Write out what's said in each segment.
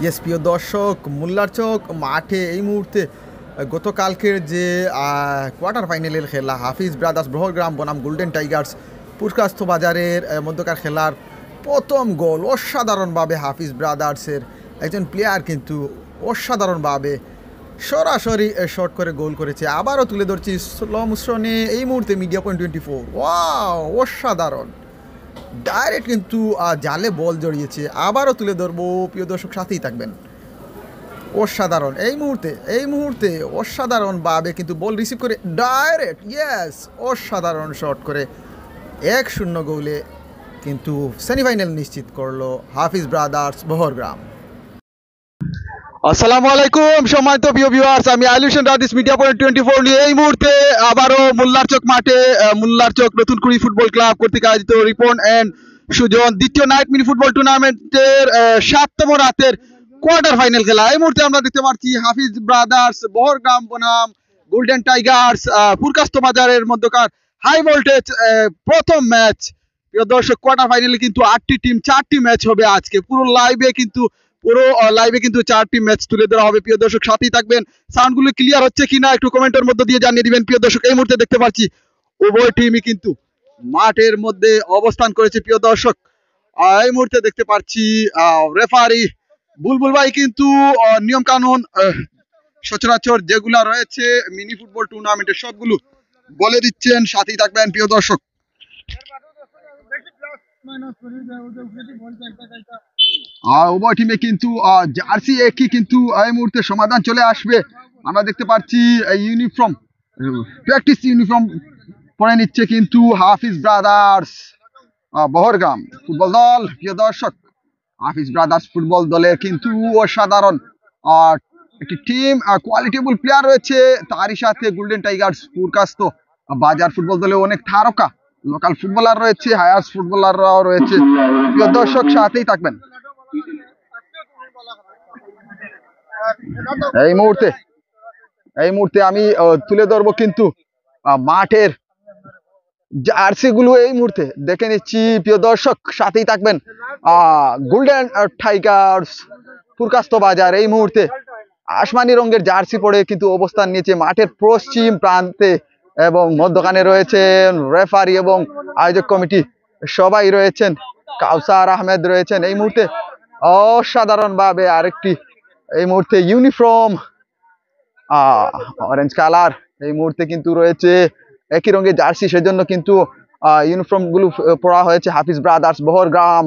Yes প্রিয় দর্শক, মোল্লার চক মাঠে এই মুহূর্তে গতকালকের যে কোয়ার্টার ফাইনালের খেলা হাফিজ ব্রাদার্স বহরগ্রাম বনাম গোল্ডেন টাইগার্স পুরকাস্ত বাজারের মধ্যকার খেলার প্রথম গোল অসাধারণভাবে হাফিজ ব্রাদার্সের একজন প্লেয়ার কিন্তু অসাধারণভাবে সরাসরি শট করে গোল করেছে। আবারও তুলে ধরছি স্লো মোশনে এই মুহূর্তে মিডিয়া পয়েন্ট 24। ওয়াও, অসাধারণ ডাইরেক্ট কিন্তু জালে বল জড়িয়েছে। আবারও তুলে ধরবো, প্রিয় দর্শক সাথেই থাকবেন। অসাধারণ এই মুহূর্তে অসাধারণভাবে কিন্তু বল রিসিভ করে ডাইরেক্ট অসাধারণ শট করে 1-0 গোলে কিন্তু সেমিফাইনাল নিশ্চিত করলো হাফিজ ব্রাদার্স বহরগ্রাম। আসসালামু আলাইকুম সম্মানিত প্রিয় ভিউয়ার্স, আমি আইলুশন রাদিস মিডিয়া পয়েন্ট 24 নিয়ে এই মুহূর্তে আবারও মোল্লার চক মাঠে মোল্লার চক নতুন কুড়ি ফুটবল ক্লাব কর্তৃক আয়োজিত রিপন এন্ড সুজন দ্বিতীয় নাইট মিনি ফুটবল টুর্নামেন্টের 7তম রাতের কোয়ার্টার ফাইনাল খেলা। এই মুহূর্তে আমরা দেখতে পাচ্ছি হাফিজ ব্রাদার্স বহরগ্রাম বনাম গোল্ডেন টাইগার্স পুরকাস্ত বাজারের মধ্যকার হাই ভোল্টেজ প্রথম ম্যাচ। প্রিয় দর্শক, কোয়ার্টার ফাইনালে কিন্তু 8টি টিম 4টি ম্যাচ হবে আজকে। পুরো লাইভে কিন্তু 4টি ম্যাচ তুলে ধরা হবে। প্রিয় দর্শক সাথেই থাকবেন। সাউন্ডগুলো ক্লিয়ার হচ্ছে কিনা একটু কমেন্টের মধ্যে দিয়ে জানিয়ে দিবেন। প্রিয় দর্শক, এই মুহূর্তে দেখতে পাচ্ছি উভয় টিমই কিন্তু মাঠের মধ্যে অবস্থান করেছে। প্রিয় দর্শক, এই মুহূর্তে দেখতে পাচ্ছি রেফারি বুলবুল ভাই কিন্তু নিয়ম কানুন সচরাচর যেগুলা রয়েছে মিনি ফুটবল টুর্নামেন্টের সবগুলো বলে দিচ্ছেন। সাথেই থাকবেন প্রিয় দর্শক। উভয় টিমে কিন্তু জার্সি একই, কিন্তু এই মুহূর্তে সমাধান চলে আসবে। আমরা দেখতে পাচ্ছি ইউনিফর্ম প্র্যাকটিস ইউনিফর্ম পরে নিচ্ছে কিন্তু হাফিজ ব্রাদার্স বহরগ্রাম ফুটবল দল। প্রিয় দর্শক, হাফিজ ব্রাদার্স ফুটবল দলের কিন্তু অসাধারণ একটি টিম, কোয়ালিটেবল প্লেয়ার রয়েছে। তারই সাথে গোল্ডেন টাইগার্স পুরকাস্ত বাজার ফুটবল দলে অনেক তারকা লোকাল ফুটবলার রয়েছে, হায়ার্স ফুটবলাররাও রয়েছে। প্রিয় দর্শক সাথেই থাকবেন। এই মুহূর্তে আমি তুলে ধরবো কিন্তু মাঠের জার্সি গুলো এই মুহূর্তে দেখে নিচ্ছি। প্রিয় দর্শক সাথেই থাকবেন। গোল্ডেন টাইগার্স পুরকাস্ত বাজার এই মুহূর্তে আসমানি রঙের জার্সি পরে কিন্তু অবস্থান নিয়েছে মাঠের পশ্চিম প্রান্তে, এবং মধ্যখানে রয়েছেন রেফারি এবং আয়োজক কমিটি সবাই রয়েছেন। কাউসার আহমেদ রয়েছেন এই মুহূর্তে অসাধারণ ভাবে। আরেকটি এই মুহূর্তে ইউনিফর্ম অরেঞ্জ কালার এই মুহূর্তে কিন্তু রয়েছে, একই রঙের জার্সি, সেজন্য কিন্তু ইউনিফর্ম গুলো পরা হয়েছে হাফিজ ব্রাদার্স বহরগ্রাম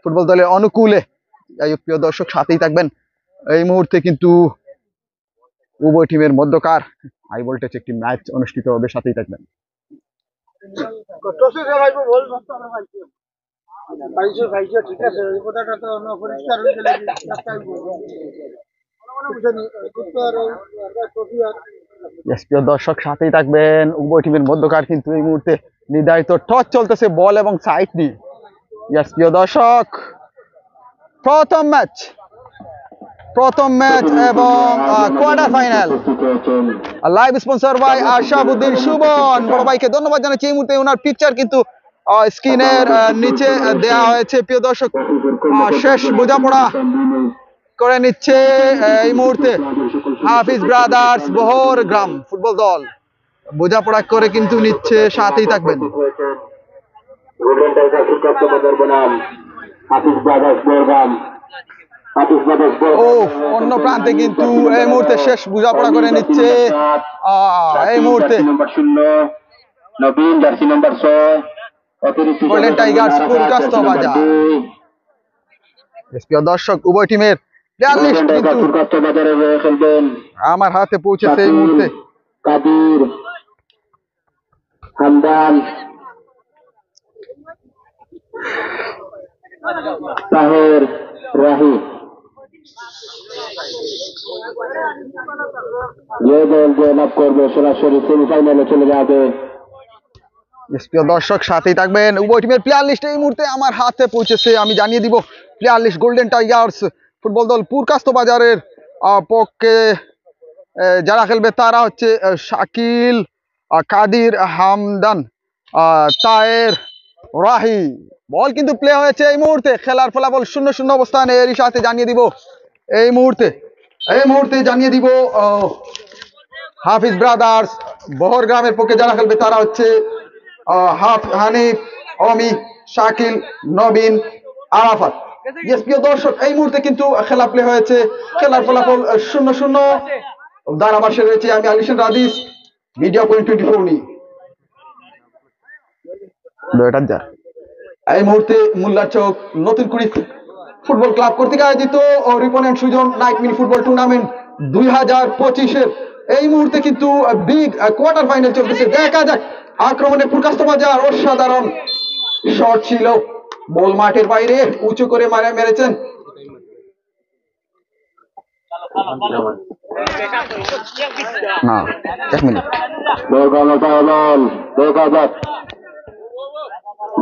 ফুটবল দলের অনুকূলে। প্রিয় দর্শক সাথেই থাকবেন। এই মুহূর্তে কিন্তু উভয় টিমের মধ্যকার হাই ভোল্টেজ একটি ম্যাচ অনুষ্ঠিত হবে। সাথেই থাকবেন। প্রিয় দর্শক সাথেই থাকবেন। উভয় টিমের মধ্যকার কিন্তু এই মুহূর্তে নির্ধারিত টস চলতেছে বল এবং সাইড নিয়ে। প্রিয় দর্শক, প্রথম ম্যাচ এবং quarter final live sponsor by Ashabuddin Suban. বড় ভাইকে ধন্যবাদ জানাচ্ছি। এই মুহূর্তে ওনার পিকচার কিন্তু স্ক্রিনের নিচে দেওয়া হয়েছে। প্রিয় দর্শক, শেষ বোঝাপড়া করে নিচ্ছে এই মুহূর্তে হাফিজ ব্রাদার্স বহরগ্রাম ফুটবল দল, বোঝাপড়া করে কিন্তু নিচ্ছে। সাথেই থাকবেন। অন্য প্রান্তে কিন্তু এই মুহূর্তে শেষ বোঝাপড়া করে নিচ্ছে এই মুহূর্তে গোল্ডেন টাইগার্স পুরকাস্ত বাজার। প্রিয় দর্শক, উভয় টিমের প্লেয়ার লিস্ট কিন্তু আমার হাতে পৌঁছেছে এই মুহূর্তে। কাদির, হামদান, তাহের, রাহি। যে দল জয়লাভ করবে সরাসরি সেমিফাইনালে চলে যাবে। প্রিয় দর্শক সাথেই থাকবেন। উভয় টিমের প্লেয়ার লিস্ট এই মুহূর্তে আমার হাতে পৌঁছেছে। আমি জানিয়ে দিব player list. Golden tigers football দল পুরকাস্ত বাজারের পক্ষে যারা খেলবে তারা হচ্ছে শাকিল, কাদির, হামদান, তায়ের, রাহি। বল কিন্তু প্লে হয়েছে এই মুহূর্তে। খেলার ফলাফল 0-0 অবস্থানে। এরই সাথে জানিয়ে দিব এই মুহূর্তে জানিয়ে দিব হাফিজ ব্রাদার্স বহরগ্রামের পক্ষে যারা খেলবে তারা হচ্ছে হানিফ, অমি, শাকিল, নবীন, আরাফাত। ইয়েস প্রিয় দর্শক, এই মুহূর্তে কিন্তু খেলা প্লে হয়েছে, খেলার ফলাফল 0-0। ধারাভাষ্যে রয়েছে আমি আলিশান রাদিস, মিডিয়া পয়েন্ট 24 নিয়ে। এই মুহূর্তে মোল্লারচক নতুন কুড়ি ফুটবল ক্লাব কর্তৃক আয়োজিত Ripon and Sujon night mini football tournament 2025-এর এই মুহূর্তে কিন্তু বিগ কোয়ার্টার ফাইনাল চলতেছে। দেখা যাক আক্রমণে প্রকাশিত বাজার অসাধারণ শট ছিল, বল মাঠের বাইরে উঁচু করে মেরেছেন। না, এক মিনিট।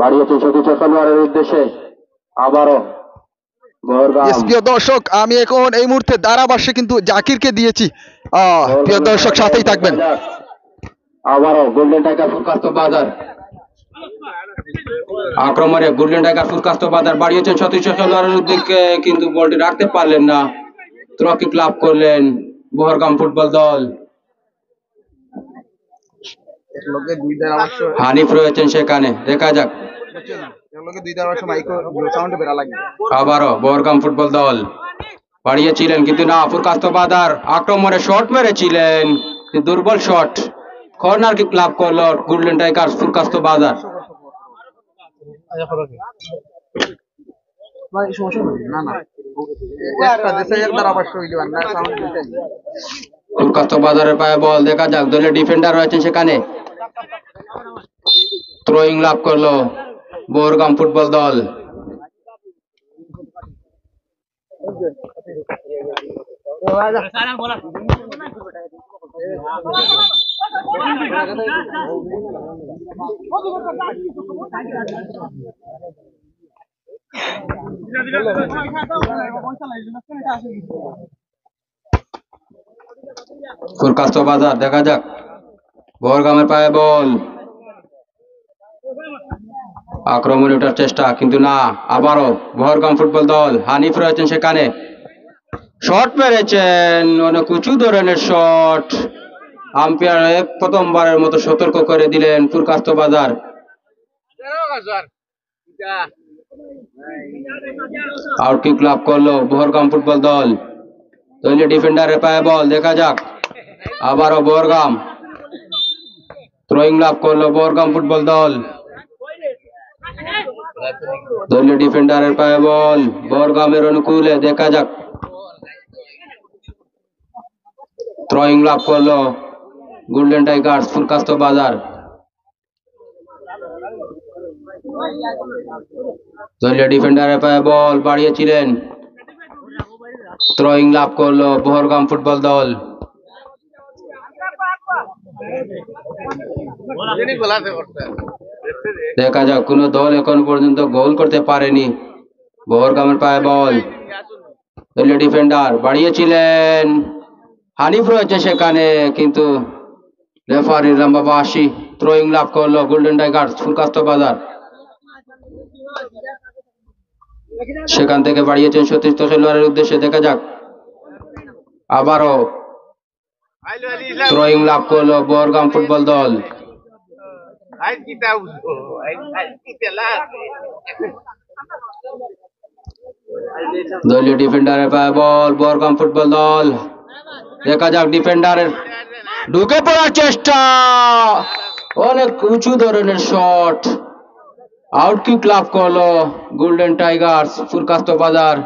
বাড়িয়েছেন সতীশ সালোয়ারের উদ্দেশ্যে আবারও প্রিয় দর্শক, আমি এখন এই মুহূর্তে ধারাভাষ্যে কিন্তু জাকিরকে দিয়েছি। প্রিয় দর্শক সাথেই থাকবেন। আবারও গোল্ডেন টাইগার ফুরকাস্ত বাজার আক্রমণে গোল্ডেন টাইগার ফুরকাস্ত বাজার বাড়িয়েছেন সতীশ সালোয়ারের উদ্দেশ্যে, কিন্তু বলটি রাখতে পারলেন না। ট্রফি ক্লাব করলেন বহরগাম ফুটবল দল। হানিফ রয়েছেন সেখানে, দেখা যাক। আবারও বহরগাম ফুটবল দল বাড়িয়েছিলেন কিন্তু না, ফুরকাস্ত বাজার আক্রমণে শট মেরেছিলেন, দুর্বল শট। কর্নার কিক লাভ করলো গোল্ডেন টাইগার্স ফুরকাস্ত বাজার। ফুরকাস্ত বাজারের পায়ে বল, দেখা যাক। দলের ডিফেন্ডার রয়েছেন সেখানে, থ্রোয়িং লাভ করলো বহরগাম ফুটবল দল। ফুরকাস্ত বাজার, দেখা যাক। বহরগামের পায়ে বল, আক্রমণে ওঠার চেষ্টা কিন্তু না। আবারও বহরগাম ফুটবল দল, হানিফ রয়েছেন সেখানে, শট মেরেছেন, অনেক উঁচু ধরনের শট। আম্পায়ার প্রথমবারের মতো সতর্ক করে দিলেন ফুরকাস্ত বাজার। আউট কিক লাভ করলো বহরগাম ফুটবল দল। দলীয় ডিফেন্ডারের পায়ে বল, দেখা যাক। আবারও বহরগাম থ্রোয়িং লাভ করলো বহরগাম ফুটবল দল। দলীয় ডিফেন্ডারের পায়ে বল বহরগামের অনুকূলে, দেখা যাক। থ্রোয়িং লাভ করলো গোল্ডেন টাইগার্স ফুরকাস্ত বাজার। দলীয় ডিফেন্ডারের পায়ে বল বাড়িয়েছিলেন, থ্রোয়িং লাভ করলো বহরগাম ফুটবল দল। দেখা যাক, কোন দল এখন পর্যন্ত গোল করতে পারেনি। বহরগামের পায়ে বল, দলীয় ডিফেন্ডার বাড়িয়েছিলেন, হানিফ রয়েছে সেখানে, কিন্তু রেফারি লম্বা বাঁশি। থ্রোয়িং লাভ করলো গোল্ডেন টাইগার্স ফুরকাস্ত বাজার। সেখান থেকে বাড়িয়েছেন সতীশ সালোয়ারের উদ্দেশ্যে, দেখা যাক। আবারও থ্রোয়িং লাভ করলো বহরগাম ফুটবল দল। দলীয় ডিফেন্ডারের পায়ে বল বহরগাম ফুটবল দল, দেখা যাক। ডিফেন্ডারের ঢুকে পড়ার চেষ্টা, অনেক উঁচু ধরনের শট। আউট কিক লাভ করলো গোল্ডেন টাইগার্স ফুরকাস্ত বাজার।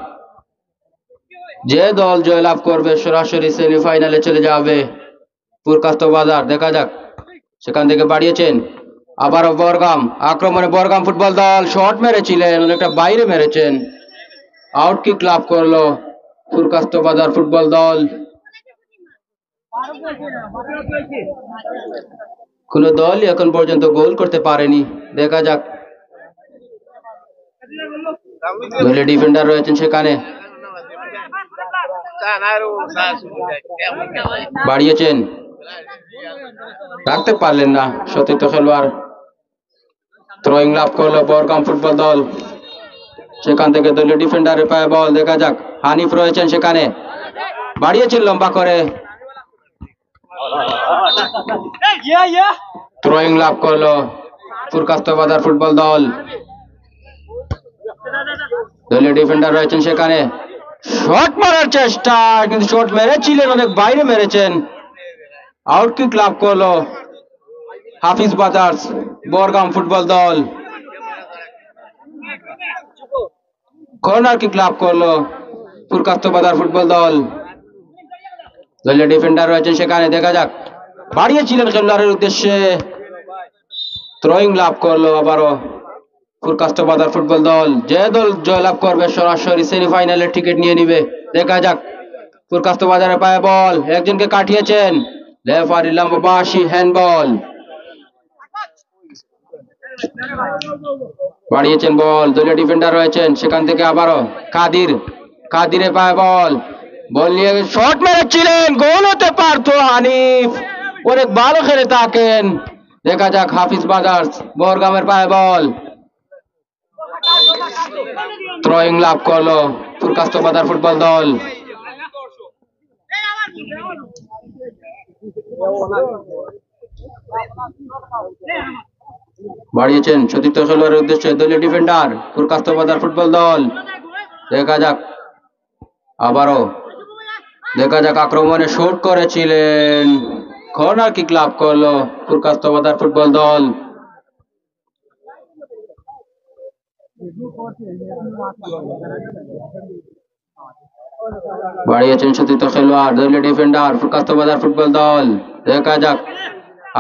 যে দল জয়লাভ করবে সরাসরি সেমিফাইনালে চলে যাবে ফুরকাস্ত বাজার, দেখা যাক। সেখান থেকে বাড়িয়েছেন আবারও বহরগাম, আক্রমণে বহরগাম ফুটবল দল, শট মেরেছিলেন, অনেকটা বাইরে মেরেছেন। আউট কিক লাভ করলো ফুরকাস্ত বাজার ফুটবল দল। কোন দলই এখন পর্যন্ত গোল করতে পারেনি, দেখা যাক। দলীয় ডিফেন্ডার রয়েছেন সেখানে, বাড়িয়েছেন, রাখতে পারলেন না সতীর্থ খেলোয়াড়। থ্রোয়িং লাভ করলো বহরগাম ফুটবল দল। সেখান থেকে দলীয় ডিফেন্ডারের পায়ে বল, দেখা যাক। হানিফ রয়েছেন সেখানে, বাড়িয়েছেন লম্বা করে, থ্রোয়িং লাভ করলো ফুরকাস্তবাজার ফুটবল দল। দলীয় ডিফেন্ডার রয়েছেন সেখানে, শট মারার চেষ্টা, কিন্তু শট মেরেছিলেন, অনেক বাইরে মেরেছেন। আউট কিক লাভ করলো হাফিজ ব্রাদার্স বরগাম ফুটবল দল। কর্নার কিক লাভ করলো ফুরকাস্তবাজার ফুটবল দল। দলীয় ডিফেন্ডার রয়েছেন সেখানে, দেখা যাক, বাড়িয়েছিলেন খেলোয়াড়ের উদ্দেশ্যে, থ্রোয়িং লাভ করলো আবারও ফুরকাস্তবাজার ফুটবল দল। যে দল জয়লাভ করবে সরাসরি সেমিফাইনালের টিকিট নিয়ে নিবে। দেখা যাক, ফুরকাস্তবাজারের পায়ে বল, একজনকে কাটিয়েছেন, রেফারি লম্বাবাসী হ্যান্ডবল। বাড়িয়েছেন বল, দলীয় ডিফেন্ডার রয়েছেন সেখান থেকে আবারও কাদিরের পায়ে বল, বল নিয়ে শট মেরেছিলেন, গোল হতে পারতো হানিফ, অনেক ভালো খেলে থাকেন। দেখা যাক, হাফিজ ব্রাদার্স বরগামের পায়ে বল, থ্রোয়িং লাভ করলো ফুরকাস্তবাজার ফুটবল দল। বাড়িয়েছেন সতীর্থ খেলোয়াড়ের উদ্দেশ্যে দলীয় ডিফেন্ডার ফুরকাস্তবাজার ফুটবল দল। দেখা যাক, আবারও দেখা যাক, আক্রমণে শুট করেছিলেন, কর্নার কিক লাভ করলো ফুরকাস্তবাজার ফুটবল দল। বাড়িয়েছেন সতীর্থ খেলোয়াড় দলীয় ডিফেন্ডার ফুরকাস্তবাজার ফুটবল দল। দেখা যাক,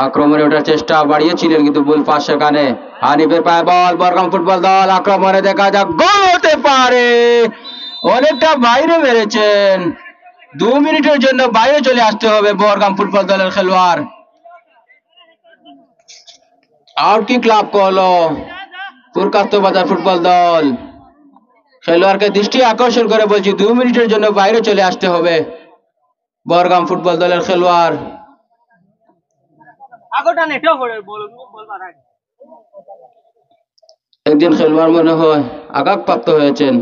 আক্রমণে ওঠার চেষ্টা, বাড়িয়েছিলেন কিন্তু ভুল পাস সেখানে। হানিফের পায়ে বল, বরগাম ফুটবল দল আক্রমণে, দেখা যাক, গোল হতে পারে, অনেকটা বাইরে মেরেছেন, 2 মিনিটের জন্য বাইরে চলে আসতে হবে বরগাম ফুটবল দলের খেলোয়াড়। আউট কিক লাভ করলো ফুরকাস্তবাজার ফুটবল দল। খেলোয়াড়কে দৃষ্টি আকর্ষণ করে বলছি, 2 মিনিটের জন্য বাইরে চলে আসতে হবে বরগাম ফুটবল দলের খেলোয়াড়। একজন খেলোয়াড় মনে হয় আঘাতপ্রাপ্ত হয়েছেন,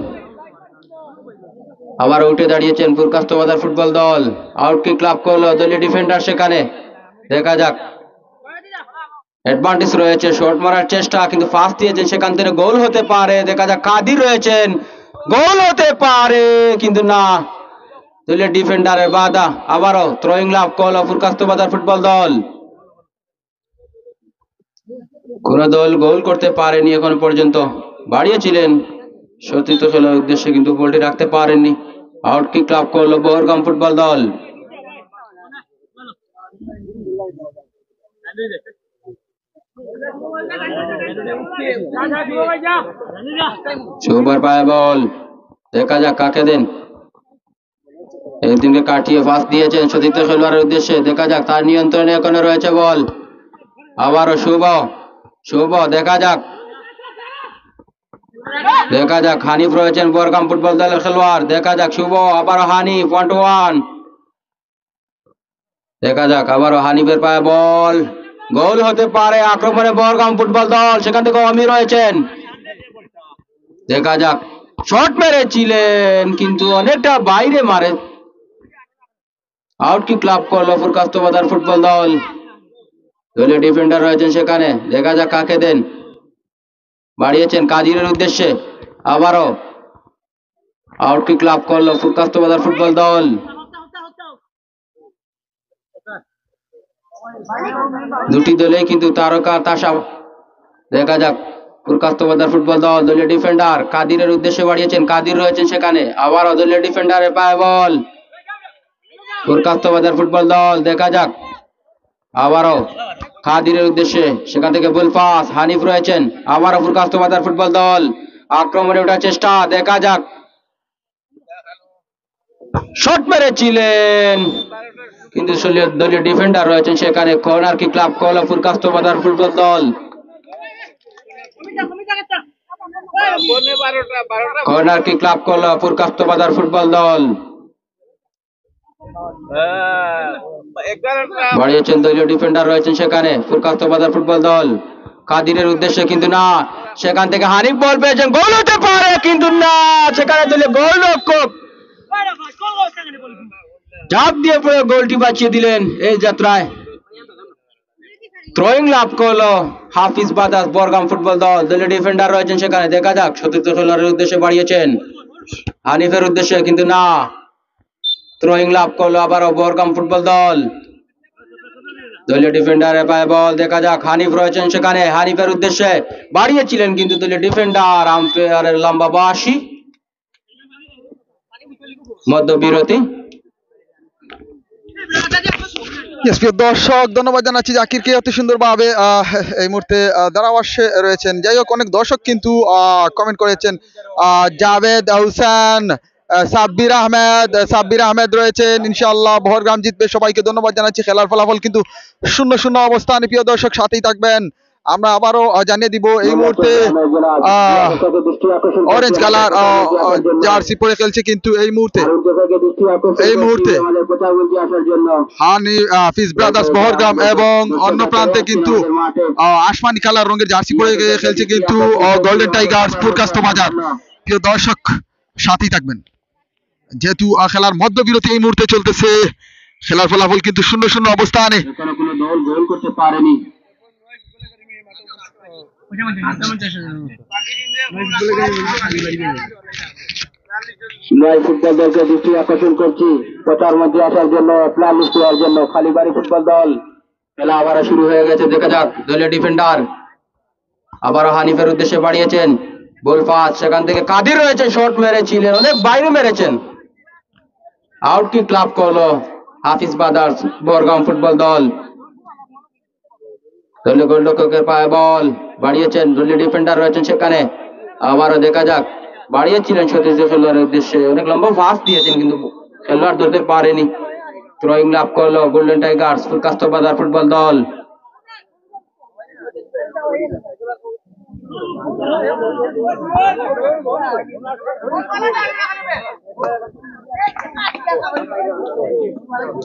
আবার উঠে দাঁড়িয়েছেন ফুরকাস্তবাজার ফুটবল দল। আউট কিক লাভ করলো দলীয় ডিফেন্ডার সেখানে, দেখা যাক, অ্যাডভান্টেজ রয়েছে, শট মারার চেষ্টা, কিন্তু ফাস্ট দিয়েছেন, সেখান থেকে গোল হতে পারে। দেখা যাক, কাদির রয়েছেন, গোল হতে পারে, কিন্তু না, দলীয় ডিফেন্ডারের বাধা। আবারও থ্রোয়িং লাভ করলো ফুরকাস্তবাজার ফুটবল দল। কোন দল গোল করতে পারেনি এখন পর্যন্ত, বাড়িয়েছিলেন সতীর্থ খেলার উদ্দেশ্যে, কিন্তু বলটি রাখতে পারেননি। আউট কিক লাভ করলো বরগাম ফুটবল দল। সুপার পায়ে বল, দেখা যাক কাকে দেন, একদিনকে কাটিয়ে ফাস্ট দিয়েছেন সতীর্থ খেলোয়াড়ের উদ্দেশ্যে। দেখা যাক, তার নিয়ন্ত্রণে এখনো রয়েছে বল। আবারও শুভ, দেখা যাক, হানিফ রয়েছেন বরগাম ফুটবল দলের খেলোয়াড়। দেখা যাক, শুভ, আবারও হানিফ, 1-1। দেখা যাক, আবারও হানিফের পায়ে বল, গোল হতে পারে, আক্রমণে বরগাম ফুটবল দল, সেখান থেকে অমি রয়েছেন। দেখা যাক, শট মেরেছিলেন, কিন্তু অনেকটা বাইরে মারে। আউট কিক লাভ করলো ফুরকাস্তবাজার ফুটবল দল। দলীয় ডিফেন্ডার রয়েছেন সেখানে, দেখা যাক কাকে দেন, বাড়িয়েছেন কাদিরের উদ্দেশ্যে। আবারও আউট কিক লাভ করলো ফুরকাস্তবাজার ফুটবল দল। দুটি দলেই কিন্তু তারকা তাসা। দেখা যাক, ফুরকাস্তবাজার ফুটবল দল, দলীয় ডিফেন্ডার কাদিরের উদ্দেশ্যে বাড়িয়েছেন, কাদির রয়েছেন সেখানে। আবারও দলীয় ডিফেন্ডারের পায়ে বল, ফুরকাস্তবাজার ফুটবল দল। দেখা যাক, আবারও কাদিরের উদ্দেশ্যে, সেখান থেকে বল পাস, হানিফ রয়েছেন। আবারও ফুরকাস্তবাজার ফুটবল দল আক্রমণে ওঠার চেষ্টা, দেখা যাক, শট মেরেছিলেন, কিন্তু দলীয় ডিফেন্ডার রয়েছেন সেখানে। কর্নার কিক লাভ করলো ফুরকাস্তবাজার ফুটবল দল। কর্নার কিক লাভ করলো ফুরকাস্তবাজার ফুটবল দল। বাড়িয়েছেন দলীয় ডিফেন্ডার রয়েছেন সেখানে, ফুরকাস্তবাজার ফুটবল দল। কাদিরের উদ্দেশ্যে, কিন্তু না, সেখান থেকে হানিফ বল পেয়েছেন, গোল হতে পারে, কিন্তু না, সেখানে দলীয় গোলরক্ষক চাপ দিয়ে পড়ে গোলটি বাঁচিয়ে দিলেন এই যাত্রায়। থ্রোয়িং লাভ করলো হাফিজ বাদাস বরগাম ফুটবল দল। দলীয় ডিফেন্ডার রয়েছেন সেখানে, দেখা যাক সতীর্থ খেলোয়াড়ের উদ্দেশ্যে বাড়িয়েছেন হানিফের উদ্দেশ্যে, কিন্তু না, থ্রোয়িং লাভ করলো আবারও বরগাম ফুটবল দল। দলীয় ডিফেন্ডারের পায়ে বল, দেখা যাক হানিফ রয়েছেন সেখানে, হানিফের উদ্দেশ্যে বাড়িয়েছিলেন কিন্তু দলীয় ডিফেন্ডার, আম্পায়ারের লম্বা বাঁশি, মধ্যবিরতি। প্রিয় দর্শক, ধন্যবাদ জানাচ্ছি জাকিরকে অতি সুন্দরভাবে এই মুহূর্তে ধারাভাষ্যে রয়েছেন। যাই হোক, অনেক দর্শক কিন্তু কমেন্ট করেছেন। জাভেদ হোসেন, সাব্বির আহমেদ রয়েছেন। ইনশাআল্লাহ বহরগ্রাম জিতবে, সবাইকে ধন্যবাদ জানাচ্ছি। খেলার ফলাফল কিন্তু 0-0 অবস্থানে। প্রিয় দর্শক, সাথেই থাকবেন। আমরা আবারও জানিয়ে দিব এই মুহূর্তে অরেঞ্জ কালার জার্সি পরে খেলছে কিন্তু এই মুহূর্তে হাফিজ ব্রাদার্স বহরগ্রাম, এবং অন্য প্রান্তে কিন্তু আসমানি কালার রঙের জার্সি পরে খেলছে কিন্তু গোল্ডেন টাইগার্স পুরকাস্ত বাজার। প্রিয় দর্শক, সাথেই থাকবেন। যেহেতু খেলার মধ্যবিরতি এই মুহূর্তে চলতেছে, খেলার ফলাফল কিন্তু 0-0 অবস্থানে। কোনো দল গোল করতে পারেনি। নয় ফুটবল দলকে দৃষ্টি আকর্ষণ করছি প্রচার মধ্যে আসার জন্য, প্ল্যান লিস্ট হওয়ার জন্য। খালিবাড়ি ফুটবল দল, খেলা আবারও শুরু হয়ে গেছে, দেখা যাক। দলীয় ডিফেন্ডার আবারও হানিফের উদ্দেশ্যে বাড়িয়েছেন, বল পাস, সেখান থেকে কাদির রয়েছে, শট মেরেছিলেন, অনেক বাইরে মেরেছেন, আউট কিক লাভ করলো হাফিজ বাদার্স বরগাম ফুটবল দল। দলীয় গোলরক্ষকের পায়ে বল বাড়িয়েছেন, দলীয় ডিফেন্ডার রয়েছেন সেখানে, আবারও দেখা যাক, বাড়িয়েছিলেন সতীর্থ খেলোয়াড়ের উদ্দেশ্যে, অনেক লম্বা পাস দিয়েছেন কিন্তু খেলোয়াড় ধরতে পারেনি। থ্রোয়িং লাভ করলো গোল্ডেন টাইগার্স পুরকাস্ত বাজার ফুটবল দল।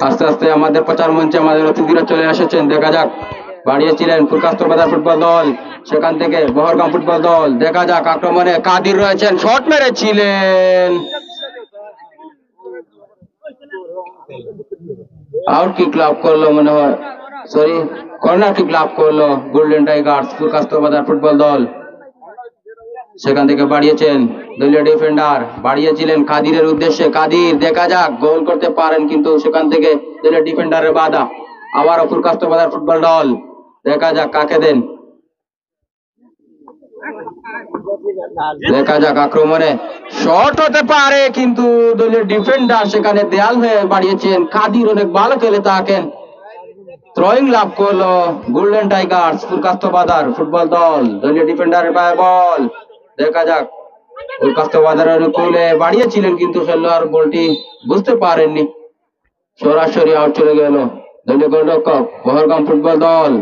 আস্তে আস্তে আমাদের প্রচার মঞ্চে আমাদের অতিথিরা চলে এসেছেন, দেখা যাক। বাড়িয়েছিলেন পুরকাস্ত বাজার ফুটবল দল, সেখান থেকে বহরগাম ফুটবল দল, দেখা যাক আক্রমণে কাদির রয়েছেন, শট মেরেছিলেন, আউট কিক লাভ করলো মনে হয়, সরি কর্নার কিক লাভ করলো গোল্ডেন টাইগার্স পুরকাস্ত বাজার ফুটবল দল। সেখান থেকে বাড়িয়েছেন দলীয় ডিফেন্ডার, বাড়িয়েছিলেন কাদিরের উদ্দেশ্যে, কাদির, দেখা যাক গোল করতে পারেন কিন্তু সেখান থেকে দলীয় ডিফেন্ডারের বাধা। আবারও পুরকাস্ত বাজার ফুটবল দল, দেখা যাক কাকে দেন, দেখা যাক আক্রমণে শট হতে পারে কিন্তু দলীয় ডিফেন্ডার সেখানে দেয়াল হয়ে বাড়িয়েছেন, কাদির অনেক ভালো খেলে থাকেন। থ্রোয়িং লাভ করলো গোল্ডেন টাইগার্স পুরকাস্ত বাজার ফুটবল দল। দলীয় ডিফেন্ডারের পায়ে বল, দেখা যাক পুরকাস্ত বাজারের অনুকূলে বাড়িয়েছিলেন কিন্তু খেলোয়াড় বলটি বুঝতে পারেননি, সরাসরি আউট চলে গেল দলীয় গোলরক্ষক বহরগাম ফুটবল দল।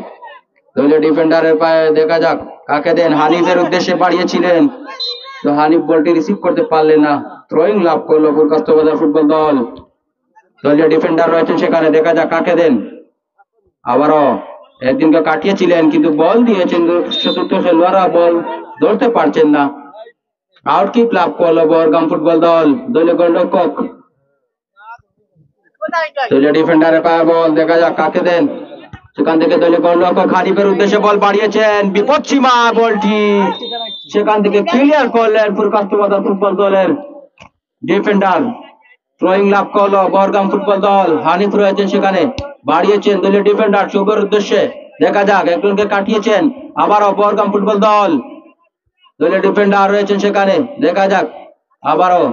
দলীয় ডিফেন্ডারের পায়ে, দেখা যাক কাকে দেন, হানিফের উদ্দেশ্যে বাড়িয়েছিলেন, তো হানিফ বলটি রিসিভ করতে পারলেন না। থ্রোয়িং লাভ করলো পুরকাস্ত বাজার ফুটবল দল। দলীয় ডিফেন্ডার রয়েছেন সেখানে, দেখা যাক কাকে দেন। আবারও একদিনকে কাটিয়েছিলেন কিন্তু বল দিয়েছেন, চতুর্থ খেলোয়াড়রা বল ধরতে পারছেন না। আউট কিক লাভ করলো বহরগাম ফুটবল দল। দলীয় গোলরক্ষক, দলীয় ডিফেন্ডারের পায়ে বল, দেখা যাক কাকে দেন। সেখান থেকে দলীয় গোলরক্ষক হানিফের উদ্দেশ্যে বল বাড়িয়েছেন, বিপদ সীমা, বলটি সেখান থেকে ক্লিয়ার করলেন পুরকাস্ত বাজার ফুটবল দলের ডিফেন্ডার। থ্রোয়িং লাভ করলো বহরগাম ফুটবল দল, হানিফ রয়েছেন সেখানে, বাড়িয়েছেন দলীয় ডিফেন্ডার শুভর উদ্দেশ্যে, দেখা যাক একজনকে কাটিয়েছেন। আবারও বহরগাম ফুটবল দল, দলীয় ডিফেন্ডার রয়েছেন সেখানে, দেখা যাক আবারও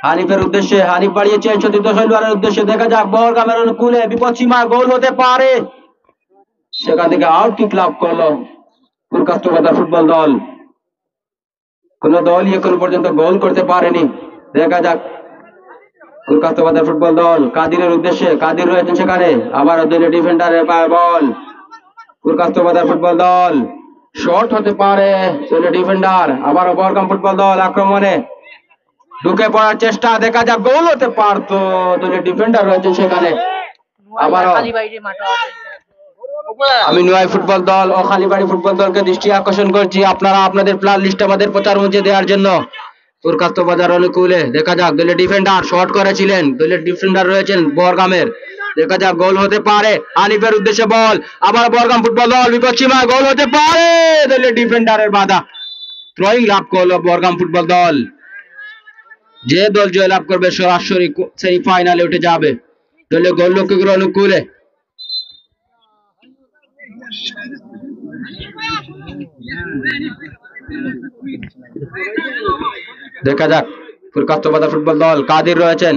হানিফের উদ্দেশ্যে, হানিফ বাড়িয়েছেন চতুর্থ খেলোয়াড়ের উদ্দেশ্যে, দেখা যাক বহরগামের অনুকূলে বিপদ সীমা, গোল হতে পারে, সেখান থেকে আউট কিক লাভ করলো পুরকাস্ত বাজার ফুটবল দল। কোন দলই এখন পর্যন্ত গোল করতে পারেনি, দেখা যাক পুরকাস্ত বাজার ফুটবল দল কাদিরের উদ্দেশ্যে, কাদির রয়েছেন সেখানে, আবার দলীয় ডিফেন্ডারের পায়ে বল, পুরকাস্ত বাজার ফুটবল দল, শট হতে পারে দলীয় ডিফেন্ডার। আবারও বহরগাম ফুটবল দল আক্রমণে ঢুকে পড়ার চেষ্টা, দেখা যাক গোল হতে পারতো, দলীয় ডিফেন্ডার রয়েছেন সেখানে। আবারও আমি নয় ফুটবল দল ও খালিবাড়ি ফুটবল দলকে দৃষ্টি আকর্ষণ করছি, আপনারা আপনাদের প্লেয়ার লিস্ট আমাদের প্রচার মঞ্চে দেওয়ার জন্য ফুরকাস্ত বাজার অনুকূলে দেখা যাক দলীয় ডিফেন্ডার শর্ট করেছিলেন, দলীয় ডিফেন্ডার রয়েছেন বরগামের, দেখা যাক গোল হতে পারে। হানিফের উদ্দেশ্যে বল, আবার বরগাম ফুটবল দল বিপদ সীমায়, গোল হতে পারে, দলীয় ডিফেন্ডারের বাধা। থ্রোয়িং লাভ করলো বরগাম ফুটবল দল। যে দল জয়লাভ করবে সরাসরি সেমিফাইনালে উঠে যাবে দলীয় গোলরক্ষকের অনুকূলে। দেখা যাক ফুরকাস্ত বাজার ফুটবল দল, কাদির রয়েছেন,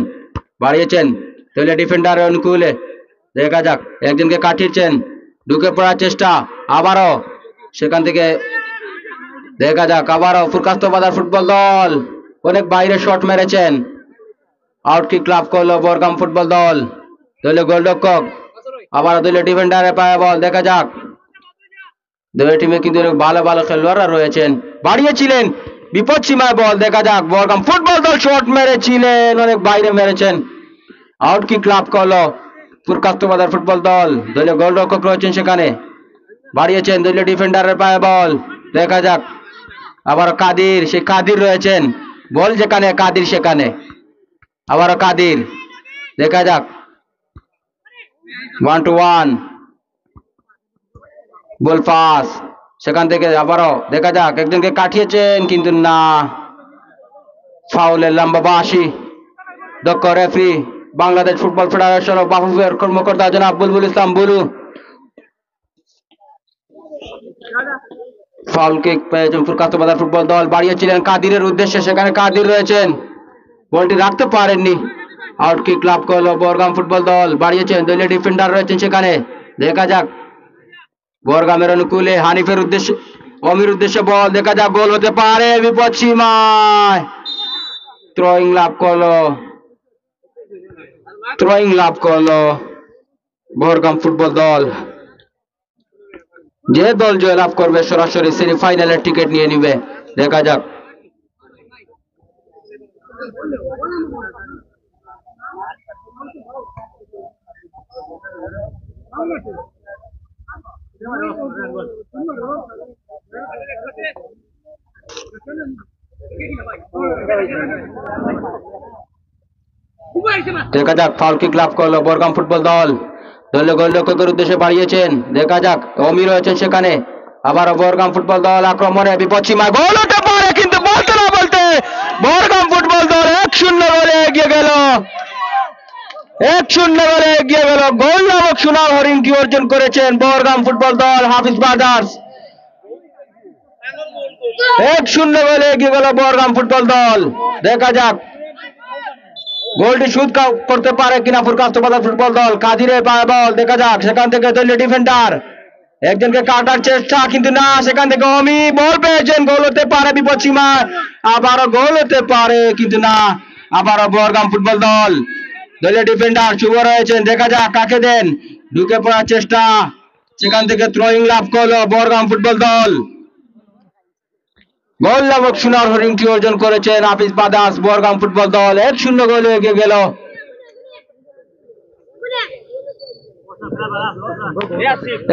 বাড়িয়েছেন দলীয় ডিফেন্ডারের অনুকূলে, দেখা যাক একজনকে কাটিয়েছেন, ঢুকে পড়ার চেষ্টা, আবারও সেখান থেকে দেখা যাক আবারও ফুরকাস্ত বাজার ফুটবল দল অনেক বাইরে শট মেরেছেন, আউট কিক লাভ করলো বরগাম ফুটবল দল। দলীয় গোলরক্ষক আবার দলীয় ডিফেন্ডারের পায়ে বল, দেখা যাক দুই টিমে কিন্তু ভালো ভালো খেলোয়াড়রা রয়েছেন, বাড়িয়েছিলেন বিপদ সীমায় বল, দেখা যাক বরগাম ফুটবল দল শট মেরেছিলেন, অনেক বাইরে মেরেছেন, আউট কিক লাভ করলো ফুরকাস্ত বাজার ফুটবল দল। দলীয় গোলরক্ষক রয়েছেন সেখানে, বাড়িয়েছেন দলীয় ডিফেন্ডারের পায়ে বল, দেখা যাক আবার কাদির, সেই কাদির রয়েছেন, বল যেখানে কাদির সেখানে, আবারও কাদির, দেখা যাক 1-1 বল পাস, সেখান থেকে আবারও দেখা যাক একজনকে কাটিয়েছেন কিন্তু না, ফাউলের লম্বা বাঁশি। দক্ষ রেফারি বাংলাদেশ ফুটবল ফেডারেশন ও বাফুফের কর্মকর্তা জনাব বুলবুল ইসলাম বুলু। ফাউল কিক পেয়েছেন ফুরকাস্ত বাজার ফুটবল দল, বাড়িয়েছিলেন কাদিরের উদ্দেশ্যে, সেখানে কাদির রয়েছেন, বলটি রাখতে পারেননি, আউট কিক লাভ করলো বরগাম ফুটবল দল, বাড়িয়েছেন দলীয় ডিফেন্ডার রয়েছেন সেখানে, দেখা যাক বরগামের অনুকূলে হানিফের উদ্দেশ্যে, অমির উদ্দেশ্যে বল, দেখা যাক গোল হতে পারে বিপদ সীমায়, থ্রোয়িং লাভ করলো বরগাম ফুটবল দল। যে দল জয়লাভ করবে সরাসরি সেমিফাইনালের টিকিট নিয়ে নিবে, দেখা যাক ফাউল কিক লাভ করলো বরগাম ফুটবল দল, দলীয় গোলরক্ষকের উদ্দেশ্যে বাড়িয়েছেন, দেখা যাক অমি রয়েছেন সেখানে, আবার বরগাম ফুটবল দল আক্রমণে বিপদ সীমায়, গোল হতে পারে কিন্তু বলতে না বলতে বরগাম ফুটবল দল 1-0 গোলে এগিয়ে গেল, 1-0 গোলে এগিয়ে গেল, গোল নামক সোনার হরিণটি অর্জন করেছেন বরগাম ফুটবল দল হাফিজ ব্রাদার্স। 1-0 গোলে এগিয়ে গেল বরগাম ফুটবল দল, দেখা যাক গোলটি শোধ করতে পারে কিনা ফুরকাস্ত বাজার ফুটবল দল। কাদিরের পায়ে বল, দেখা যাক সেখান থেকে দলীয় ডিফেন্ডার একজনকে কাটার চেষ্টা কিন্তু না, সেখান থেকে অমি বল পেয়েছেন, গোল হতে পারে বিপদ সীমায়, আবারও গোল হতে পারে কিন্তু না, আবারও বরগাম ফুটবল দল, দলীয় ডিফেন্ডার শুভ রয়েছেন, দেখা যাক কাকে দেন, ঢুকে পড়ার চেষ্টা, সেখান থেকে থ্রোয়িং লাভ করলো বরগাম ফুটবল দল। গোল নামক সোনার হরিণটি অর্জন করেছেন হাফিজ ব্রাদার্স, বরগাম ফুটবল দল 1-0 গোলে এগিয়ে গেল।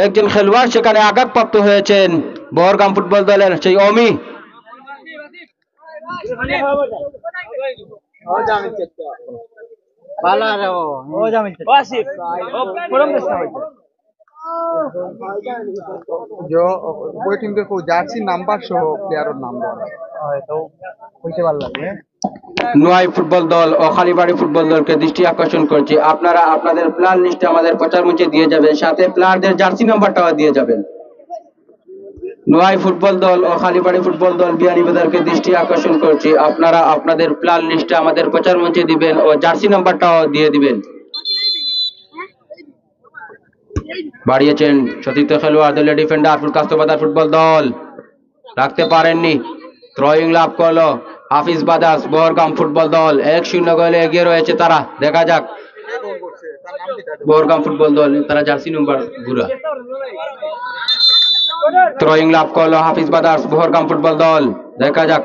একজন খেলোয়াড় সেখানে আঘাতপ্রাপ্ত হয়েছেন বরগাম ফুটবল দলের সেই অমি। ওই টিমকে জার্সি নাম্বার সহ প্লেয়ারের নাম হয়তো হইতে পারলাম। নোয়াই ফুটবল দল ও খালিবাড়ি ফুটবল দলকে দৃষ্টি আকর্ষণ করছি, আপনারা আপনাদের প্লেয়ার লিস্টে আমাদের প্রচার মঞ্চে দিয়ে যাবেন, সাথে প্লেয়ারদের জার্সি নাম্বারটাও দিয়ে যাবেন। নোয়াই ফুটবল দল ও খালিবাড়ি ফুটবল দল বিয়ানীবাজারকে দৃষ্টি আকর্ষণ করছি, আপনারা আপনাদের প্লেয়ার লিস্টে আমাদের প্রচার মঞ্চে দিবেন ও জার্সি নাম্বারটাও দিয়ে দিবেন। বাড়িয়েছেন সতীর্থ খেলোয়াড় দলীয় ডিফেন্ডার ফুরকাস্ত বাজার ফুটবল দল, রাখতে পারেননি, থ্রোয়িং লাভ করলো হাফিজ ব্রাদার্স, বরগাম ফুটবল দল 1-0 গোলে এগিয়ে রয়েছে তারা, দেখা যাক বরগাম ফুটবল দল, তারা জার্সি নাম্বার ঘুরা, থ্রোয়িং লাভ করলো হাফিজ ব্রাদার্স, বরগাম ফুটবল দল, দেখা যাক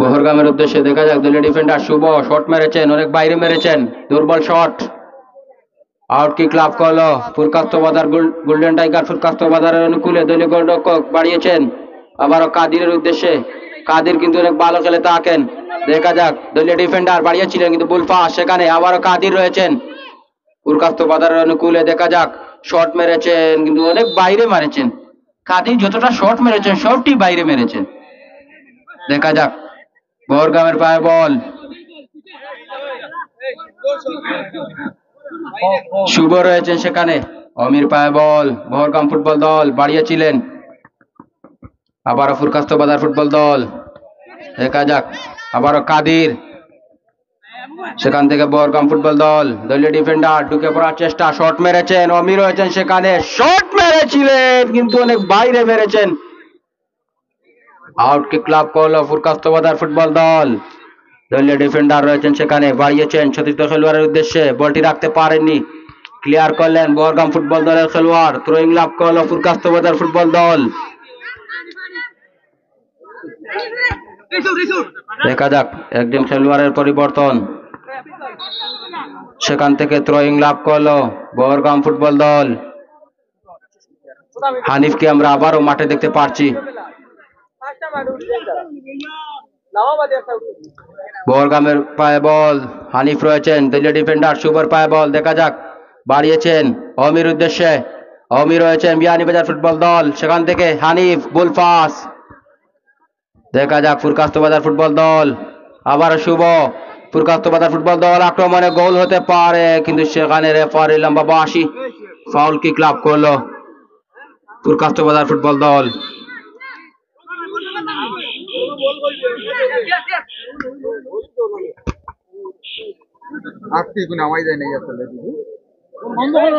বহরগামের উদ্দেশ্যে দেখা যাক দলীয় ডিফেন্ডার শুভ শট মেরেছেন, অনেক বাইরে মেরেছেন, দুর্বল শট। আউট কিক লাভ করলো ফুরকাস্ত বাজার গোল্ডেন টাইগার। ফুরকাস্ত বাজারের অনুকূলে দলীয় গোলরক্ষক বাড়িয়েছেন, আবারও কাদিরের উদ্দেশ্যে। কাদির কিন্তু অনেক ভালো খেলে থাকেন। দেখা যাক দলীয় ডিফেন্ডার বাড়িয়েছিলেন কিন্তু বুলফা, সেখানে আবারও কাদির রয়েছেন ফুরকাস্ত বাজারের অনুকূলে। দেখা যাক শট মেরেছেন কিন্তু অনেক বাইরে মারেছেন। কাদির যতটা শট মেরেছেন সবটি বাইরে মেরেছেন। দেখা যাক বহরগামের পায়ে বল, শুভ রয়েছেন সেখানে। অমির পায়ে বল, বহরগাম ফুটবল দল বাড়িয়েছিলেন, আবারও ফুরকাস্ত বাজার ফুটবল দল। দেখা যাক আবারও কাদির, সেখান থেকে বহরগাম ফুটবল দল। দলীয় ডিফেন্ডার ঢুকে পড়ার চেষ্টা, শট মেরেছেন, অমির রয়েছেন সেখানে, শট মেরেছিলেন কিন্তু অনেক বাইরে মেরেছেন। আউট কিক লাভ করলো ফুরকাস্ত বাজার ফুটবল দল। দলীয় ডিফেন্ডার রয়েছেন সেখানে, বাড়িয়েছেন সতীর্থ খেলোয়াড়ের উদ্দেশ্যে, বলটি রাখতে পারেননি, ক্লিয়ার করলেন বহরগাম ফুটবল দলের খেলোয়াড়। থ্রোয়িং লাভ করলো ফুরকাস্ত বাজার ফুটবল দল। দেখা যাক একজন খেলোয়াড়ের পরিবর্তন, সেখান থেকে থ্রোয়িং লাভ করলো বহরগাম ফুটবল দল। হানিফকে আমরা আবারও মাঠে দেখতে পাচ্ছি। বহরগামের পায়ে বল, হানিফ রয়েছেন, দলীয় ডিফেন্ডার শুভর পায়ে বল। দেখা যাক বাড়িয়েছেন অমির উদ্দেশ্যে, অমির রয়েছেন বিয়ানীবাজার ফুটবল দল, সেখান থেকে হানিফ বুলফাস। দেখা যাক ফুরকাস্ত বাজার ফুটবল দল, আবারও শুভ, ফুরকাস্ত বাজার ফুটবল দল আক্রমণে গোল হতে পারে কিন্তু সেখানে রেফারি লম্বা বাঁশি, ফাউল কিক লাভ করলো ফুরকাস্ত বাজার ফুটবল দল।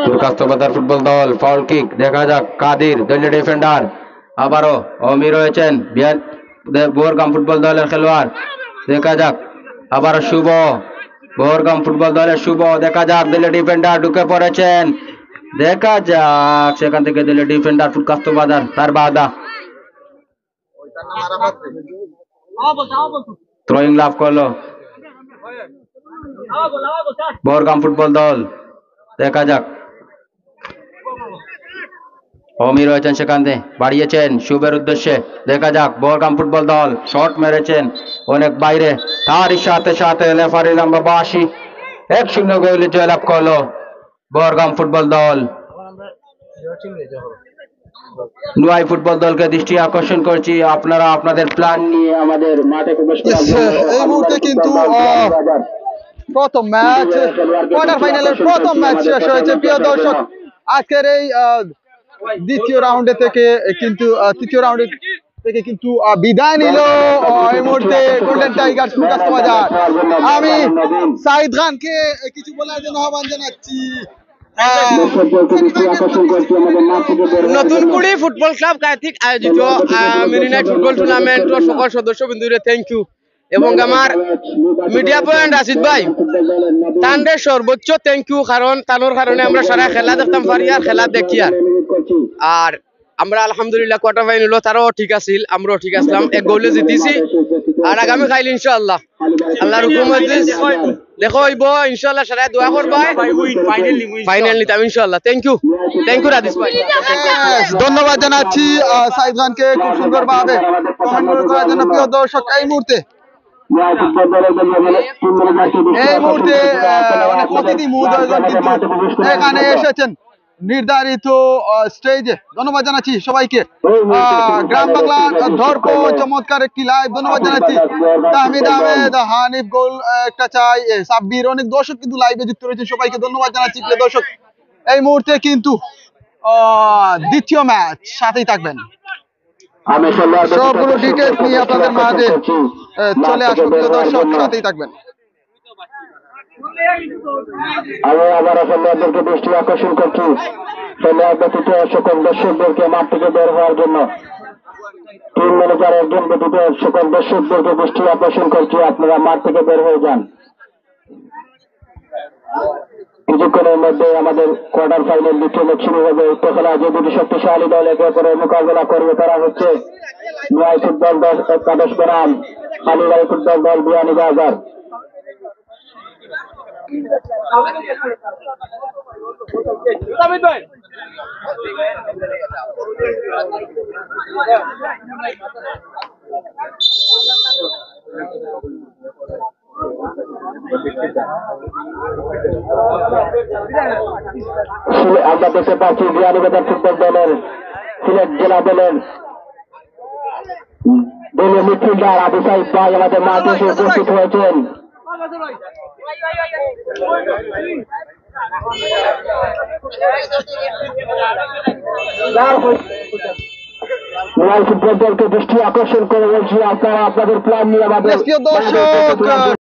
ফুরকাস্ত বাজার ফুটবল দল ফাউল কিক। দেখা যাক কাদির, দলীয় ডিফেন্ডার, আবারও অমি রয়েছেন বহরগাম ফুটবল দলের খেলোয়াড়। দেখা যাক আবারও শুভ, বহরগাম ফুটবল দলের শুভ। দেখা যাক দলীয় ডিফেন্ডার ঢুকে পড়েছেন, দেখা যাক সেখান থেকে দলীয় ডিফেন্ডার ফুরকাস্ত বাজার তার বাধা, থ্রোয়িং লাভ করলো বহরগাম ফুটবল দল। দেখা যাক অমি রয়েছেন সেখানে, বাড়িয়েছেন শুভের উদ্দেশ্যে। দেখা যাক বহরগাম ফুটবল দল শট মেরেছেন অনেক বাইরে, তারই সাথে সাথে রেফারি লম্বা বাঁশি, 1-0 গোলে জয়লাভ করলো বহরগাম ফুটবল দল। নুয়াই ফুটবল দলকে দৃষ্টি আকর্ষণ করছি, আপনারা আপনাদের প্ল্যান নিয়ে আমাদের মাঠে প্রবেশ করার জন্য। এই মুহূর্তে কিন্তু প্রথম ম্যাচ, কোয়ার্টার ফাইনালের প্রথম ম্যাচ শেষ হয়েছে প্রিয় দর্শক। আজকের এই দ্বিতীয় রাউন্ডে থেকে কিন্তু তৃতীয় রাউন্ডে থেকে কিন্তু বিদায় নিল এই মুহূর্তে গোল্ডেন টাইগার্স ফুরকাস্ত বাজার। আমি সাইদ খানকে কিছু বলার জন্য আহ্বান জানাচ্ছি। নতুন কুড়ি ফুটবল ক্লাব কর্তৃক আয়োজিত মেরিনাইট ফুটবল টুর্নামেন্টের সকল সদস্য বিন্দুরে থ্যাংক ইউ, এবং আমার মিডিয়া পয়েন্ট রাশিদ ভাই তাদের সর্বোচ্চ থ্যাংক ইউ, কারণ তানোর কারণে আমরা সারা খেলা দেখতাম পারি আর খেলা দেখি। আর আমরা আলহামদুলিল্লাহ কোয়ার্টার ফাইনাল তারাও ঠিক আছিল, আমরাও ঠিক আসলাম, 1 গোলে জিতেছি। আর আগামী খাইল ইনশাআল্লাহ আল্লাহর হুকুমত দেখো হইব ইনশাআল্লাহ, সারা দোয়া করবা ফাইনাল নিতাম ইনশাআল্লাহ। থ্যাংক ইউ রাদিস ভাই। ধন্যবাদ জানাচ্ছি সাইদ খানকে খুব সুন্দরভাবে কমেন্ট করার জন্য। প্রিয় দর্শক এই মুহূর্তে অনেক অতিথি মহোদয়গণ কিন্তু এখানে এসেছেন নির্ধারিত স্টেজে। ধন্যবাদ জানাচ্ছি সবাইকে। গ্রাম বাংলার দর্পণ চমৎকার একটি লাইভ, ধন্যবাদ জানাচ্ছি তাহমিদ আহমেদ, হানিফ গোল একটা চাই, সাব্বির, অনেক দর্শক কিন্তু লাইভে যুক্ত রয়েছে, সবাইকে ধন্যবাদ জানাচ্ছি। প্রিয় দর্শক এই মুহূর্তে কিন্তু দ্বিতীয় ম্যাচ, সাথেই থাকবেন, সবগুলো ডিটেলস নিয়ে আপনাদের মাঝে চলে আসবো। প্রিয় দর্শক সাথেই থাকবেন। আমি আবার খেলোয়াড়দেরকে দৃষ্টি আকর্ষণ করছি, খেলোয়াড় ব্যতীত সকল দর্শকদেরকে মাঠ থেকে বের হওয়ার জন্য। টিম ম্যানেজার একজন ব্যতীত সকল দর্শকদেরকে দৃষ্টি আকর্ষণ করছি, আপনারা মাঠ থেকে বের হয়ে যান। কিছুক্ষণের মধ্যে আমাদের কোয়ার্টার ফাইনাল দ্বিতীয় ম্যাচ শুরু হবে। উক্ত খেলা যে দুটি শক্তিশালী দল একে অপরের মোকাবেলা করবে তারা হচ্ছে নয় ফুটবল দল একাদশ বনাম কালীবাড়ি ফুটবল দল বিয়ানীবাজার। আমরা দেখতে পাচ্ছি বিয়ানীবাজার ফুটবল দলের সিলেট জেলা দলের দলীয় মিডফিল্ডার আবু সাইদ ভাই আমাদের মাঠে এসে উপস্থিত হয়েছেন। ফুটবল দলকে দৃষ্টি আকর্ষণ করে বলছি আপনারা আপনাদের প্ল্যান নিয়ে আমাদের প্রিয় দর্শক